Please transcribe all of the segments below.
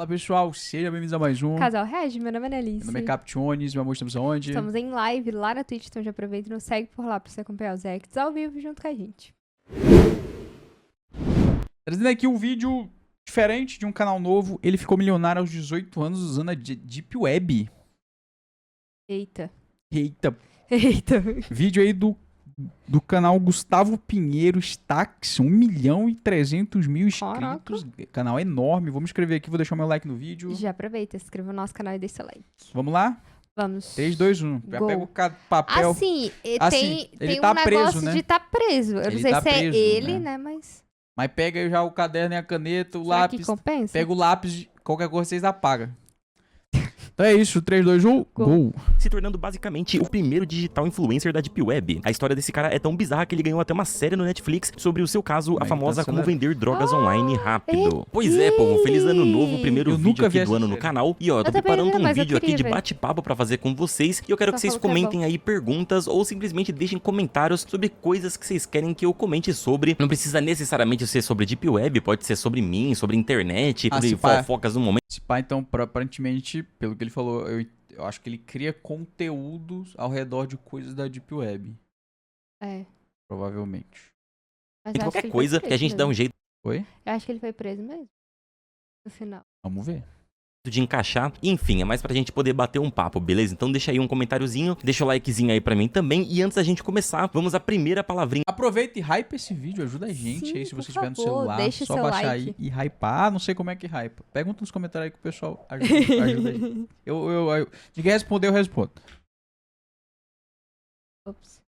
Fala pessoal, sejam bem-vindos a mais um Casal Red, meu nome é Meu Annalise. nome é Captiones, meu amor, estamos aonde? Estamos em live lá na Twitch, então já aproveita e nos segue por lá pra você acompanhar os reacts ao vivo junto com a gente. Trazendo aqui um vídeo diferente de um canal novo. Ele ficou milionário aos 18 anos usando a Deep Web. Eita. Eita. Eita. Vídeo aí do canal Gustavo Pinheiro Stax, 1.300.000 inscritos. Canal enorme. Vamos escrever aqui, vou deixar o meu like no vídeo. Já aproveita, se inscreva no nosso canal e deixa seu like. Vamos lá? Vamos. 3, 2, 1. Já Go. pega o papel. Assim, Assim, tem ele um tá negócio preso, né? de tá preso. Eu Ele não sei tá se preso, é ele, né? mas... Mas pega aí já o caderno e a caneta, o Será lápis. que compensa? Pega o lápis, qualquer coisa vocês apagam. Então é isso, 3, 2, 1, gol! Se tornando basicamente o primeiro digital influencer da Deep Web. A história desse cara é tão bizarra que ele ganhou até uma série no Netflix sobre o seu caso, a famosa Como Vender Drogas Online Rápido. Pois é, povo, feliz ano novo, primeiro Eu vídeo nunca vi aqui do essa ano no série. canal. E ó, eu tô também preparando não, um mas eu vídeo aqui queria de ver. bate-papo pra fazer com vocês. E eu quero Só que vocês falou que é comentem aí perguntas ou simplesmente deixem comentários sobre coisas que vocês querem que eu comente sobre. Não precisa necessariamente ser sobre Deep Web, pode ser sobre mim, sobre internet, sobre se pá. fofocas do momento. Esse pai, então, aparentemente, pelo que ele falou, eu acho que ele cria conteúdos ao redor de coisas da Deep Web. É. Provavelmente. Mas eu acho Qualquer ele foi coisa que a preso gente dá um mesmo. jeito Oi? Eu acho que ele foi preso mesmo. No final. Vamos ver. de encaixar. Enfim, é mais pra gente poder bater um papo, beleza? Então deixa aí um comentáriozinho, deixa o likezinho aí pra mim também. E antes da gente começar, vamos à primeira palavrinha. Aproveita e hype esse vídeo, ajuda a gente Sim, aí se por você tiver no favor, celular. deixa Só seu baixar like. aí e hypar. Ah, não sei como é que hypa. Pergunta nos comentários aí que o pessoal ajuda aí. Ninguém responder, eu respondo. Ops.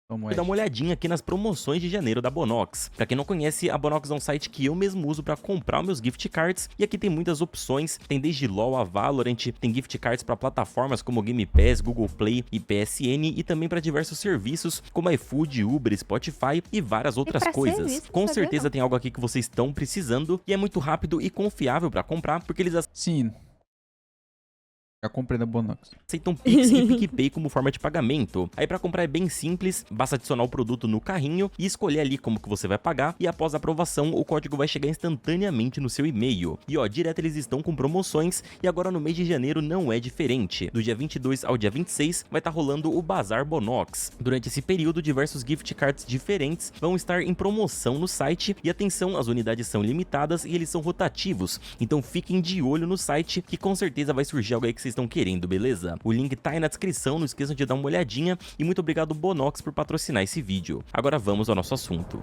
Vamos, Vou dar uma olhadinha aqui nas promoções de janeiro da Bonox. Pra quem não conhece, a Bonox é um site que eu mesmo uso pra comprar os meus gift cards. E aqui tem muitas opções, tem desde LoL a Valorant, tem gift cards pra plataformas como Game Pass, Google Play e PSN. E também pra diversos serviços como iFood, Uber, Spotify e várias outras pra coisas. serviço, Com não sabia certeza não. tem algo aqui que vocês estão precisando. E é muito rápido e confiável pra comprar, porque eles Sim. Já comprei da Bonox. aceitam Pix e PicPay como forma de pagamento. Aí pra comprar é bem simples, basta adicionar o produto no carrinho e escolher ali como que você vai pagar, e após a aprovação o código vai chegar instantaneamente no seu e-mail. E ó, direto eles estão com promoções, e agora no mês de janeiro não é diferente. Do dia 22 ao dia 26 vai estar rolando o Bazar Bonox. Durante esse período, diversos gift cards diferentes vão estar em promoção no site, e atenção, as unidades são limitadas e eles são rotativos, então fiquem de olho no site que com certeza vai surgir algo aí que vocês estão querendo, beleza? O link tá aí na descrição, não esqueçam de dar uma olhadinha, e muito obrigado Bonox por patrocinar esse vídeo. Agora vamos ao nosso assunto.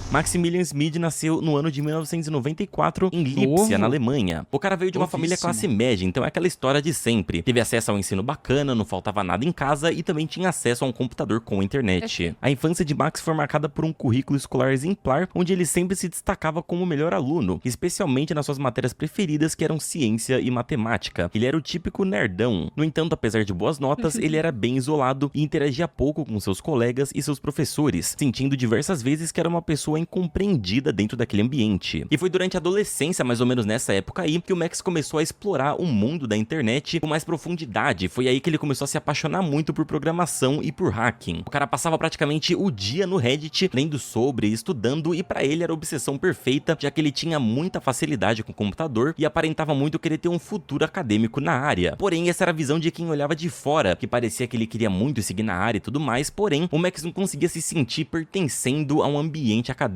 Maximilian Schmid nasceu no ano de 1994 em Lipsia, na Alemanha. O cara veio de uma família classe média, então é aquela história de sempre. Teve acesso ao ensino bacana, não faltava nada em casa e também tinha acesso a um computador com internet. A infância de Max foi marcada por um currículo escolar exemplar, onde ele sempre se destacava como o melhor aluno, especialmente nas suas matérias preferidas, que eram ciência e matemática. Ele era o típico nerdão. No entanto, apesar de boas notas, ele era bem isolado e interagia pouco com seus colegas e seus professores, sentindo diversas vezes que era uma pessoa incompreendida dentro daquele ambiente. E foi durante a adolescência, mais ou menos nessa época aí, que o Max começou a explorar o mundo da internet com mais profundidade. Foi aí que ele começou a se apaixonar muito por programação e por hacking. O cara passava praticamente o dia no Reddit, lendo sobre, estudando, e pra ele era a obsessão perfeita, já que ele tinha muita facilidade com o computador e aparentava muito querer ter um futuro acadêmico na área. Porém, essa era a visão de quem olhava de fora, que parecia que ele queria muito seguir na área e tudo mais, porém, o Max não conseguia se sentir pertencendo a um ambiente acadêmico.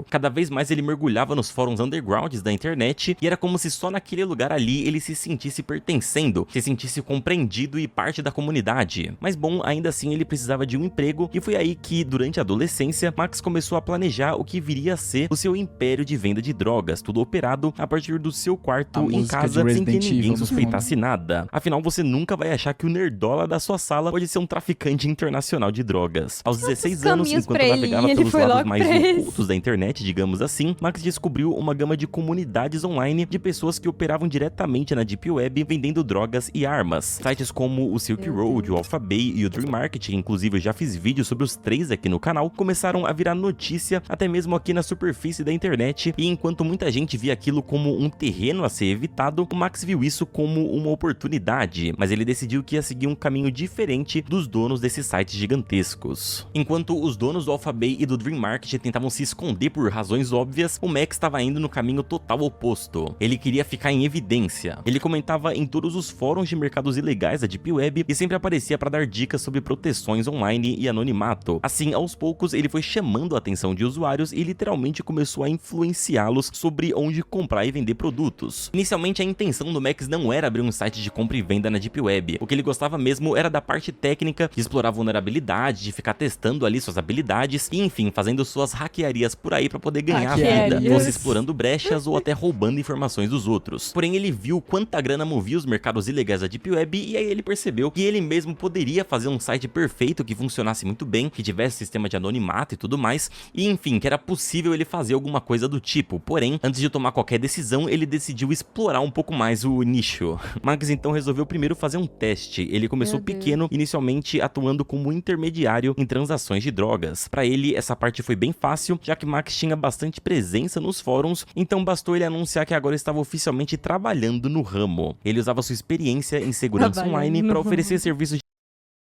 Cada vez mais ele mergulhava nos fóruns undergrounds da internet e era como se só naquele lugar ali ele se sentisse pertencendo, se sentisse compreendido e parte da comunidade. Mas bom, ainda assim ele precisava de um emprego, e foi aí que, durante a adolescência, Max começou a planejar o que viria a ser o seu império de venda de drogas, tudo operado a partir do seu quarto em casa, sem que ninguém suspeitasse nada. Afinal, você nunca vai achar que o nerdola da sua sala pode ser um traficante internacional de drogas. Aos 16 anos, enquanto navegava pelos lados mais ocultos da internet, digamos assim, Max descobriu uma gama de comunidades online de pessoas que operavam diretamente na Deep Web vendendo drogas e armas. Sites como o Silk Road, o Alphabay e o Dream Market, que inclusive eu já fiz vídeos sobre os três aqui no canal, começaram a virar notícia até mesmo aqui na superfície da internet, e enquanto muita gente via aquilo como um terreno a ser evitado, o Max viu isso como uma oportunidade, mas ele decidiu que ia seguir um caminho diferente dos donos desses sites gigantescos. Enquanto os donos do Alphabay e do Dream Market tentavam se esconder por razões óbvias, o Max estava indo no caminho total oposto. Ele queria ficar em evidência. Ele comentava em todos os fóruns de mercados ilegais da Deep Web e sempre aparecia para dar dicas sobre proteções online e anonimato. Assim, aos poucos, ele foi chamando a atenção de usuários e literalmente começou a influenciá-los sobre onde comprar e vender produtos. Inicialmente, a intenção do Max não era abrir um site de compra e venda na Deep Web. O que ele gostava mesmo era da parte técnica, de explorar vulnerabilidade, de ficar testando ali suas habilidades e, enfim, fazendo suas hackearias por aí para poder ganhar a vida, fosse explorando brechas ou até roubando informações dos outros. Porém, ele viu quanta grana movia os mercados ilegais da Deep Web e aí ele percebeu que ele mesmo poderia fazer um site perfeito que funcionasse muito bem, que tivesse sistema de anonimato e tudo mais, e enfim, que era possível ele fazer alguma coisa do tipo. Porém, antes de tomar qualquer decisão, ele decidiu explorar um pouco mais o nicho. Max então resolveu primeiro fazer um teste. Ele começou pequeno, inicialmente atuando como intermediário em transações de drogas. Para ele, essa parte foi bem fácil, já que Max tinha bastante presença nos fóruns, então bastou ele anunciar que agora estava oficialmente trabalhando no ramo. Ele usava sua experiência em segurança online para oferecer serviços de...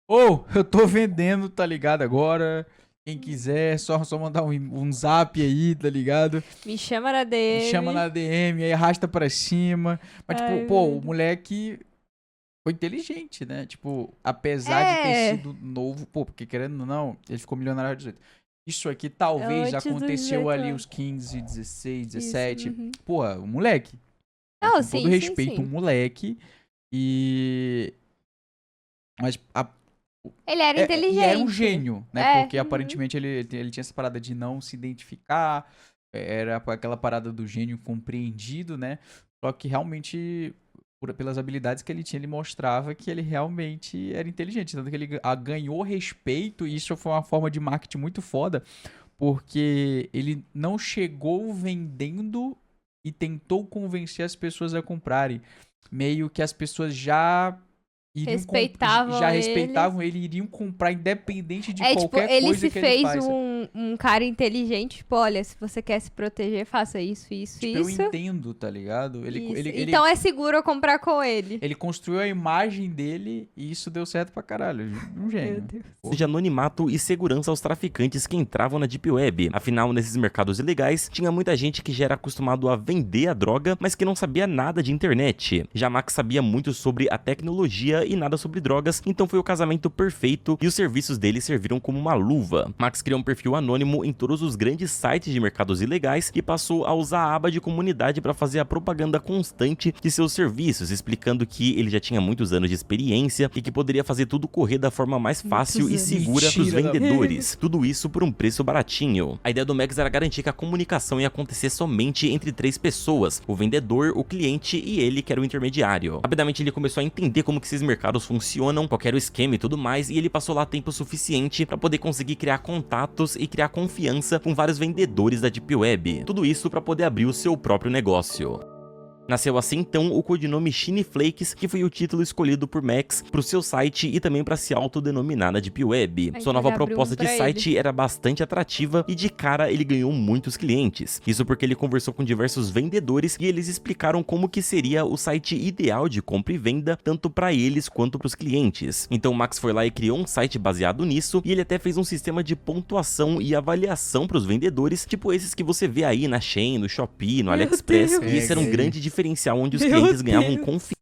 Eu tô vendendo, tá ligado agora? Quem quiser, só mandar um zap aí, tá ligado? Me chama na DM. Me chama na DM, aí arrasta pra cima. Mas, tipo, o moleque foi inteligente, né? Tipo, apesar de ter sido novo, porque querendo ou não, ele ficou milionário aos 18. Isso aqui talvez aconteceu ali uns 15, 16, 17. Isso, Porra, o moleque. Não, com todo respeito, um moleque. Mas ele era inteligente. E era um gênio, né? Porque aparentemente ele tinha essa parada de não se identificar. Era aquela parada do gênio compreendido, né? Só que realmente, pelas habilidades que ele tinha, ele mostrava que ele realmente era inteligente. Tanto que ele ganhou respeito, e isso foi uma forma de marketing muito foda, porque ele não chegou vendendo e tentou convencer as pessoas a comprarem. Meio que as pessoas já respeitavam ele e iriam comprar independente de qualquer coisa que ele faça. Ele se fez um cara inteligente, tipo, olha, se você quer se proteger, faça isso. Eu entendo, tá ligado? Então é seguro eu comprar com ele. Ele construiu a imagem dele e isso deu certo pra caralho. Um gênio. De anonimato e segurança aos traficantes que entravam na Deep Web. Afinal, nesses mercados ilegais, tinha muita gente que já era acostumado a vender a droga, mas que não sabia nada de internet. Já Max sabia muito sobre a tecnologia e nada sobre drogas, então foi o casamento perfeito e os serviços dele serviram como uma luva. Max criou um perfil anônimo em todos os grandes sites de mercados ilegais e passou a usar a aba de comunidade para fazer a propaganda constante de seus serviços, explicando que ele já tinha muitos anos de experiência e que poderia fazer tudo correr da forma mais fácil e segura para os vendedores. Tudo isso por um preço baratinho. A ideia do Max era garantir que a comunicação ia acontecer somente entre 3 pessoas, o vendedor, o cliente e ele, que era o intermediário. Rapidamente ele começou a entender como que esses mercados funcionam, qual era o esquema e tudo mais, e ele passou lá tempo suficiente para poder conseguir criar contatos e criar confiança com vários vendedores da Deep Web. Tudo isso para poder abrir o seu próprio negócio. Nasceu assim então o codinome Shiny Flakes, que foi o título escolhido por Max para o seu site e também para se autodenominar na Deep Web. Sua nova proposta de site era bastante atrativa e de cara ele ganhou muitos clientes. Isso porque ele conversou com diversos vendedores e eles explicaram como que seria o site ideal de compra e venda, tanto para eles quanto para os clientes. Então Max foi lá e criou um site baseado nisso e ele até fez um sistema de pontuação e avaliação para os vendedores, tipo esses que você vê aí na Shein, no Shopee, no AliExpress. E esse era um grande diferencial onde os clientes ganhavam confiança.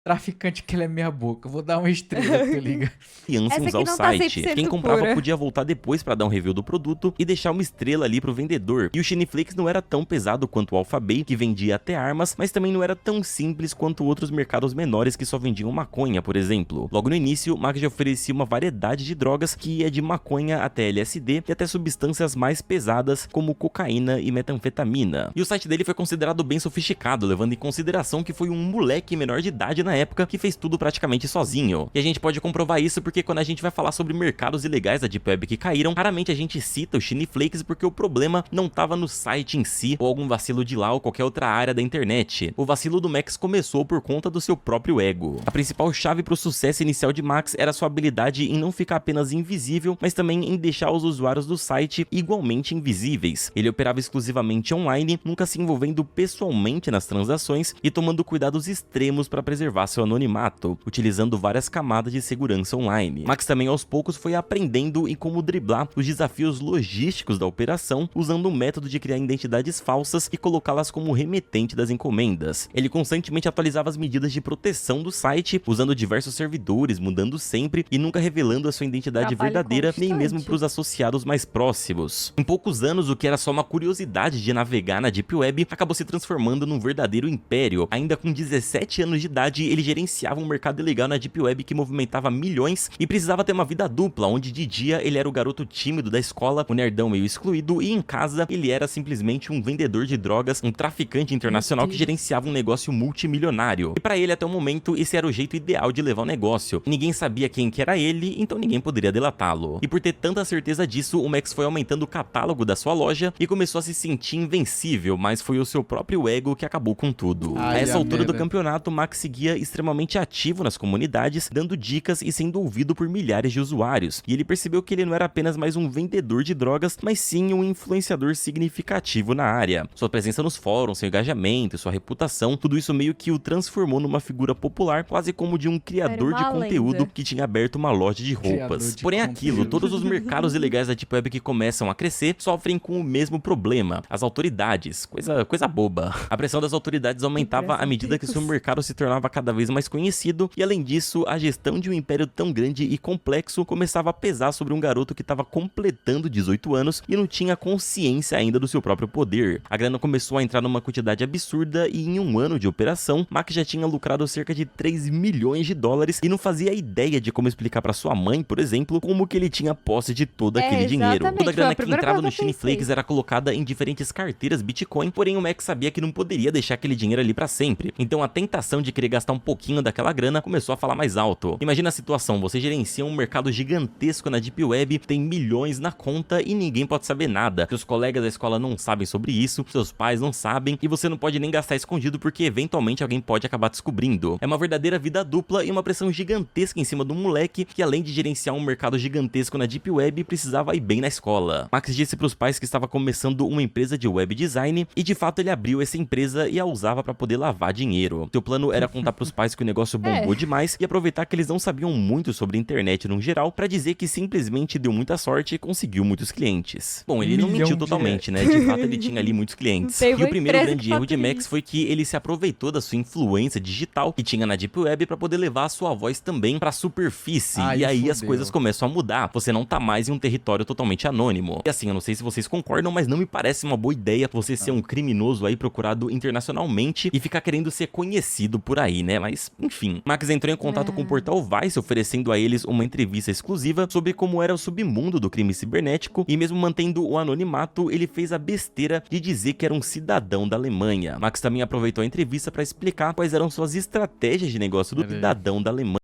Traficante que ele é meia boca. Vou dar uma estrela, tá ligado? Confiança em usar o site. Quem comprava podia voltar depois pra dar um review do produto e deixar uma estrela ali pro vendedor. E o Shiny Flakes não era tão pesado quanto o Alphabay, que vendia até armas, mas também não era tão simples quanto outros mercados menores que só vendiam maconha, por exemplo. Logo no início, o Max já oferecia uma variedade de drogas que ia de maconha até LSD e até substâncias mais pesadas como cocaína e metanfetamina. E o site dele foi considerado bem sofisticado, levando em consideração que foi um moleque menor de idade na época que fez tudo praticamente sozinho. E a gente pode comprovar isso porque quando a gente vai falar sobre mercados ilegais da Deep Web que caíram, raramente a gente cita o Shiny Flakes porque o problema não estava no site em si ou algum vacilo de lá ou qualquer outra área da internet. O vacilo do Max começou por conta do seu próprio ego. A principal chave para o sucesso inicial de Max era sua habilidade em não ficar apenas invisível, mas também em deixar os usuários do site igualmente invisíveis. Ele operava exclusivamente online, nunca se envolvendo pessoalmente nas transações e tomando cuidados extremos para preservar preservar seu anonimato, utilizando várias camadas de segurança online. Max também aos poucos foi aprendendo em como driblar os desafios logísticos da operação, usando um método de criar identidades falsas e colocá-las como remetente das encomendas. Ele constantemente atualizava as medidas de proteção do site, usando diversos servidores, mudando sempre e nunca revelando a sua identidade verdadeira, nem mesmo para os associados mais próximos. Em poucos anos, o que era só uma curiosidade de navegar na Deep Web acabou se transformando num verdadeiro império. Ainda com 17 anos de idade, ele gerenciava um mercado ilegal na Deep Web que movimentava milhões e precisava ter uma vida dupla, onde de dia ele era o garoto tímido da escola, o nerdão meio excluído, e em casa ele era simplesmente um vendedor de drogas, um traficante internacional que gerenciava um negócio multimilionário. E para ele, até o momento, esse era o jeito ideal de levar o negócio. Ninguém sabia quem que era ele, então ninguém poderia delatá-lo. E por ter tanta certeza disso, o Max foi aumentando o catálogo da sua loja e começou a se sentir invencível, mas foi o seu próprio ego que acabou com tudo. A essa altura do campeonato, Max seguia extremamente ativo nas comunidades, dando dicas e sendo ouvido por milhares de usuários. E ele percebeu que ele não era apenas mais um vendedor de drogas, mas sim um influenciador significativo na área. Sua presença nos fóruns, seu engajamento e sua reputação, tudo isso meio que o transformou numa figura popular, quase como de um criador de conteúdo que tinha aberto uma loja de roupas. Porém, aquilo, todos os mercados ilegais da Deep Web que começam a crescer sofrem com o mesmo problema: as autoridades. Coisa boba. A pressão das autoridades aumentava à medida que seu mercado se tornava cada vez mais conhecido, e além disso, a gestão de um império tão grande e complexo começava a pesar sobre um garoto que estava completando 18 anos e não tinha consciência ainda do seu próprio poder. A grana começou a entrar numa quantidade absurda e em um ano de operação, Max já tinha lucrado cerca de 3 milhões de dólares e não fazia ideia de como explicar para sua mãe, por exemplo, como que ele tinha posse de todo aquele dinheiro. Toda a grana que entrava no Shiny Flakes era colocada em diferentes carteiras Bitcoin, porém o Max sabia que não poderia deixar aquele dinheiro ali para sempre. Então a tentação de querer gastar um pouquinho daquela grana começou a falar mais alto. Imagina a situação: você gerencia um mercado gigantesco na Deep Web, tem milhões na conta e ninguém pode saber nada. Seus colegas da escola não sabem sobre isso, seus pais não sabem, e você não pode nem gastar escondido porque eventualmente alguém pode acabar descobrindo. É uma verdadeira vida dupla e uma pressão gigantesca em cima do moleque que, além de gerenciar um mercado gigantesco na Deep Web, precisava ir bem na escola. Max disse pros pais que estava começando uma empresa de web design e de fato ele abriu essa empresa e a usava para poder lavar dinheiro. Seu plano era contar pros pais que o negócio bombou demais e aproveitar que eles não sabiam muito sobre internet no geral para dizer que simplesmente deu muita sorte e conseguiu muitos clientes. Bom, ele não mentiu totalmente, né? De fato ele tinha ali muitos clientes. E o primeiro grande erro de Max foi que ele se aproveitou da sua influência digital que tinha na Deep Web para poder levar a sua voz também pra superfície. E aí as coisas começam a mudar. Você não tá mais em um território totalmente anônimo. E assim, eu não sei se vocês concordam, mas não me parece uma boa ideia você ser um criminoso aí procurado internacionalmente e ficar querendo ser conhecido por aí, né? Mas, enfim. Max entrou em contato com o portal Vice, oferecendo a eles uma entrevista exclusiva sobre como era o submundo do crime cibernético, e mesmo mantendo o anonimato, ele fez a besteira de dizer que era um cidadão da Alemanha. Max também aproveitou a entrevista para explicar quais eram suas estratégias de negócio do cidadão da Alemanha.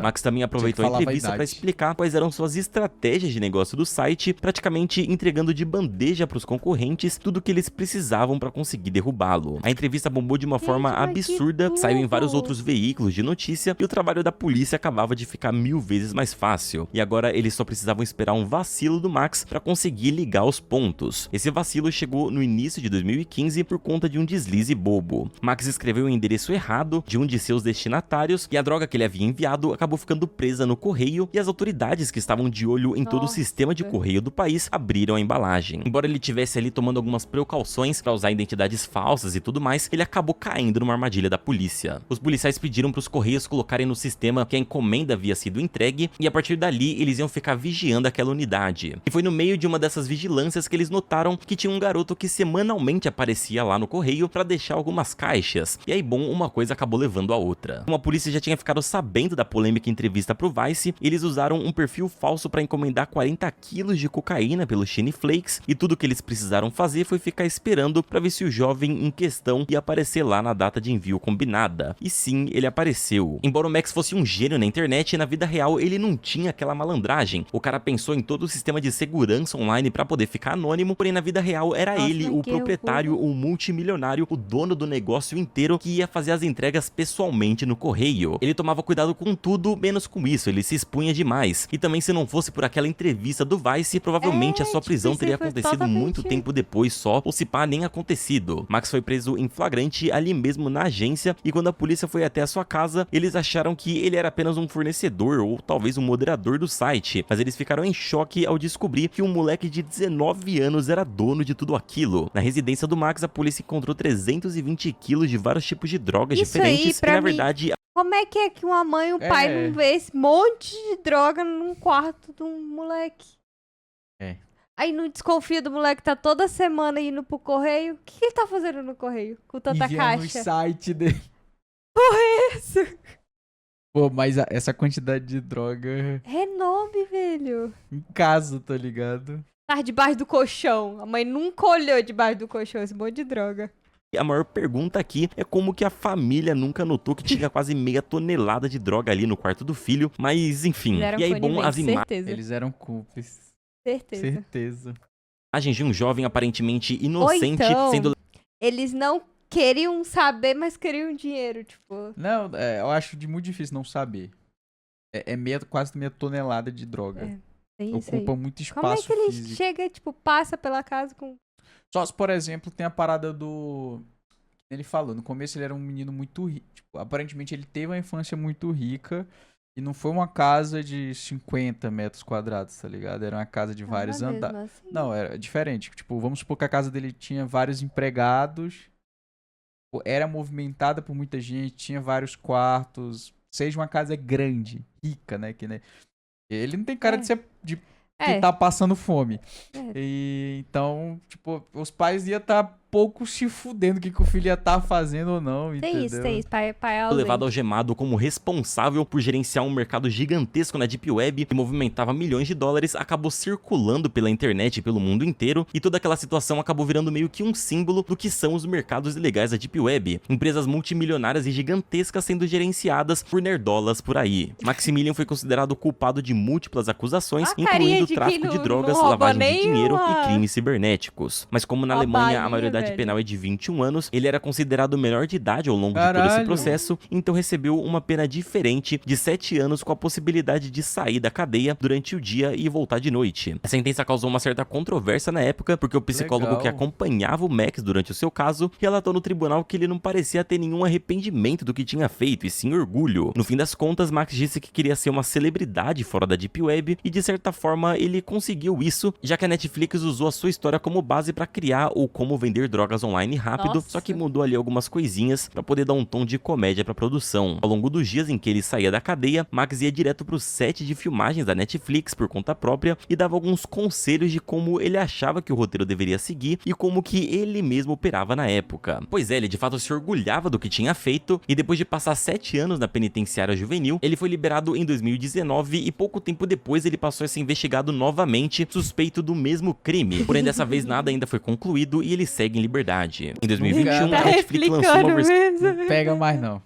Max também aproveitou a entrevista para explicar quais eram suas estratégias de negócio do site, praticamente entregando de bandeja para os concorrentes tudo que eles precisavam para conseguir derrubá-lo. A entrevista bombou de uma forma absurda, saiu em vários outros veículos de notícia e o trabalho da polícia acabava de ficar 1000 vezes mais fácil. E agora eles só precisavam esperar um vacilo do Max para conseguir ligar os pontos. Esse vacilo chegou no início de 2015 por conta de um deslize bobo. Max escreveu o endereço errado de um de seus destinatários e a droga que ele havia enviado acabou ficando presa no correio, e as autoridades que estavam de olho em todo o sistema de correio do país abriram a embalagem. Embora ele tivesse ali tomando algumas precauções para usar identidades falsas e tudo mais, ele acabou caindo numa armadilha da polícia. Os policiais pediram para os correios colocarem no sistema que a encomenda havia sido entregue, e a partir dali eles iam ficar vigiando aquela unidade. E foi no meio de uma dessas vigilâncias que eles notaram que tinha um garoto que semanalmente aparecia lá no correio para deixar algumas caixas. E aí, bom, uma coisa acabou levando a outra. Como a polícia já tinha ficado sabendo da polêmica entrevista pro Vice, eles usaram um perfil falso para encomendar 40 quilos de cocaína pelo Shiny Flakes, e tudo que eles precisaram fazer foi ficar esperando para ver se o jovem em questão ia aparecer lá na data de envio combinada. E sim, ele apareceu. Embora o Max fosse um gênio na internet, na vida real ele não tinha aquela malandragem. O cara pensou em todo o sistema de segurança online para poder ficar anônimo, porém na vida real era ele, o proprietário, o multimilionário, o dono do negócio inteiro, que ia fazer as entregas pessoalmente no correio. Ele tomava cuidado com com tudo, menos com isso, ele se expunha demais. E também se não fosse por aquela entrevista do Vice, provavelmente a sua prisão teria acontecido muito tempo depois só, ou se pá, nem acontecido. Max foi preso em flagrante ali mesmo na agência, e quando a polícia foi até a sua casa, eles acharam que ele era apenas um fornecedor, ou talvez um moderador do site, mas eles ficaram em choque ao descobrir que um moleque de 19 anos era dono de tudo aquilo. Na residência do Max, a polícia encontrou 320 quilos de vários tipos de drogas diferentes, que na verdade... Como é que uma mãe e um pai não vê esse monte de droga num quarto de um moleque? Aí não desconfia do moleque, tá toda semana indo pro correio. O que ele tá fazendo no correio? Com tanta caixa? No site dele. Porra, é essa? Pô, mas essa quantidade de droga... Renome, velho. Em casa, tá ligado? Tá debaixo do colchão. A mãe nunca olhou debaixo do colchão esse monte de droga. A maior pergunta aqui é como que a família nunca notou que tinha quase meia tonelada de droga ali no quarto do filho, mas enfim. E aí, bom, as imagens... Eles eram cúmplices. Certeza. Imagens de um jovem aparentemente inocente então, sendo... Eles não queriam saber, mas queriam dinheiro, tipo... Não, eu acho muito difícil não saber. Quase meia tonelada de droga. Tem isso Ocupa aí. muito espaço Como é que ele físico. chega, tipo, passa pela casa com... Só se, por exemplo, tem a parada do... Ele falou, no começo ele era um menino muito rico. Tipo, aparentemente ele teve uma infância muito rica e não foi uma casa de 50 metros quadrados, tá ligado? Era uma casa de vários andares. Assim. Não, era diferente. Tipo, vamos supor que a casa dele tinha vários empregados, era movimentada por muita gente, tinha vários quartos, seja uma casa grande, rica, né? Ele não tem cara de ser... que tá passando fome. E, então, tipo, os pais iam estar pouco se fudendo o que o filho ia estar fazendo ou não, entendeu? Tem isso. Pai levado algemado como responsável por gerenciar um mercado gigantesco na Deep Web que movimentava milhões de dólares, acabou circulando pela internet e pelo mundo inteiro, e toda aquela situação acabou virando meio que um símbolo do que são os mercados ilegais da Deep Web. Empresas multimilionárias e gigantescas sendo gerenciadas por nerdolas por aí. Maximilian foi considerado culpado de múltiplas acusações, incluindo tráfico de drogas, lavagem de dinheiro e crimes cibernéticos. Mas como na Alemanha a maioridade penal é de 21 anos, ele era considerado menor de idade ao longo de todo esse processo, então recebeu uma pena diferente de 7 anos com a possibilidade de sair da cadeia durante o dia e voltar de noite. A sentença causou uma certa controvérsia na época, porque o psicólogo que acompanhava o Max durante o seu caso relatou no tribunal que ele não parecia ter nenhum arrependimento do que tinha feito, e sim orgulho. No fim das contas, Max disse que queria ser uma celebridade fora da Deep Web, e de certa forma ele conseguiu isso, já que a Netflix usou a sua história como base para criar o Como Vender Drogas Online Rápido, só que mudou ali algumas coisinhas para poder dar um tom de comédia para a produção. Ao longo dos dias em que ele saía da cadeia, Max ia direto pro set de filmagens da Netflix por conta própria e dava alguns conselhos de como ele achava que o roteiro deveria seguir e como que ele mesmo operava na época. Pois é, ele de fato se orgulhava do que tinha feito, e depois de passar 7 anos na penitenciária juvenil, ele foi liberado em 2019 e pouco tempo depois ele passou a ser investigado novamente, suspeito do mesmo crime. Porém, dessa vez nada ainda foi concluído e ele segue em liberdade. Em 2021, a Netflix lançou uma versão... Não pega mais, não.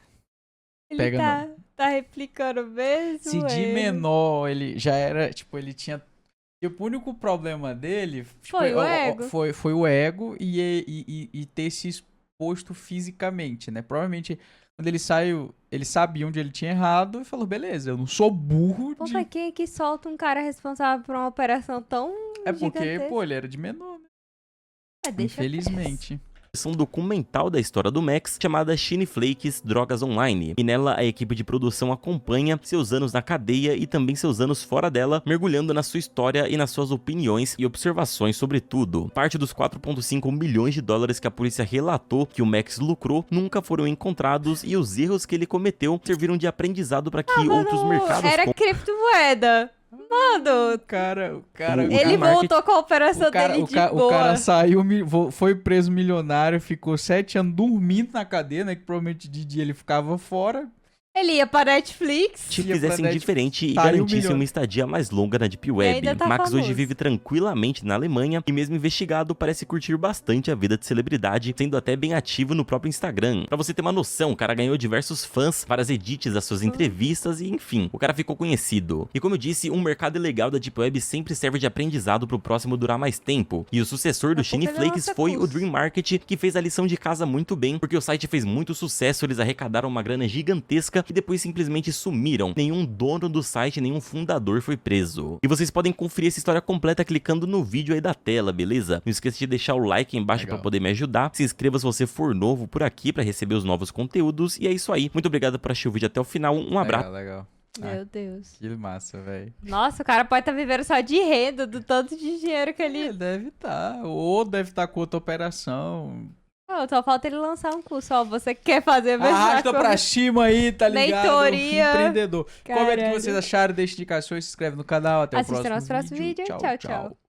Tá replicando mesmo, Se de menor ele já era, tipo, ele tinha... Tipo, o único problema dele... Tipo, Foi o ego. Foi o ego e ter se exposto fisicamente, né? Provavelmente, quando ele saiu, ele sabia onde ele tinha errado e falou, beleza, eu não sou burro Pô, pra quem é que solta um cara responsável por uma operação tão porque, gigantesca? pô, ele era de menor, né? Deixa infelizmente. Versão documental da história do Max, chamada Shiny Flakes Drogas Online, e nela a equipe de produção acompanha seus anos na cadeia e também seus anos fora dela, mergulhando na sua história e nas suas opiniões e observações sobre tudo. Parte dos 4,5 milhões de dólares que a polícia relatou que o Max lucrou nunca foram encontrados, e os erros que ele cometeu serviram de aprendizado para que outros mercados... Era criptomoeda. Mano, O cara ele voltou com a operação dele de boa. O cara saiu, foi preso milionário, ficou 7 anos dormindo na cadeia, né? Que provavelmente de dia ele ficava fora. Ele ia pra Netflix. Se fizessem diferente e garantissem uma estadia mais longa na Deep Web. Max hoje vive tranquilamente na Alemanha e, mesmo investigado, parece curtir bastante a vida de celebridade, sendo até bem ativo no próprio Instagram. Pra você ter uma noção, o cara ganhou diversos fãs, várias edits das suas entrevistas e, enfim, o cara ficou conhecido. E como eu disse, um mercado ilegal da Deep Web sempre serve de aprendizado pro próximo durar mais tempo. E o sucessor do Shiny Flakes foi o Dream Market, que fez a lição de casa muito bem, porque o site fez muito sucesso, eles arrecadaram uma grana gigantesca que depois simplesmente sumiram. Nenhum dono do site, nenhum fundador foi preso. E vocês podem conferir essa história completa clicando no vídeo aí da tela, beleza? Não esqueça de deixar o like aí embaixo pra poder me ajudar. Se inscreva se você for novo por aqui pra receber os novos conteúdos. E é isso aí. Muito obrigado por assistir o vídeo até o final. Um abraço. Legal. Meu Deus. Que massa, velho. Nossa, o cara pode estar vivendo só de renda, do tanto de dinheiro que ele... Deve estar. Ou deve estar com outra operação. Não, só falta ele lançar um curso. Ó, você quer fazer... Arrasta pra cima aí, tá ligado? Mentoria. Empreendedor. Comenta o que vocês acharam, deixa indicações, se inscreve no canal. Até o próximo vídeo. Assista nosso próximo vídeo. Tchau, tchau.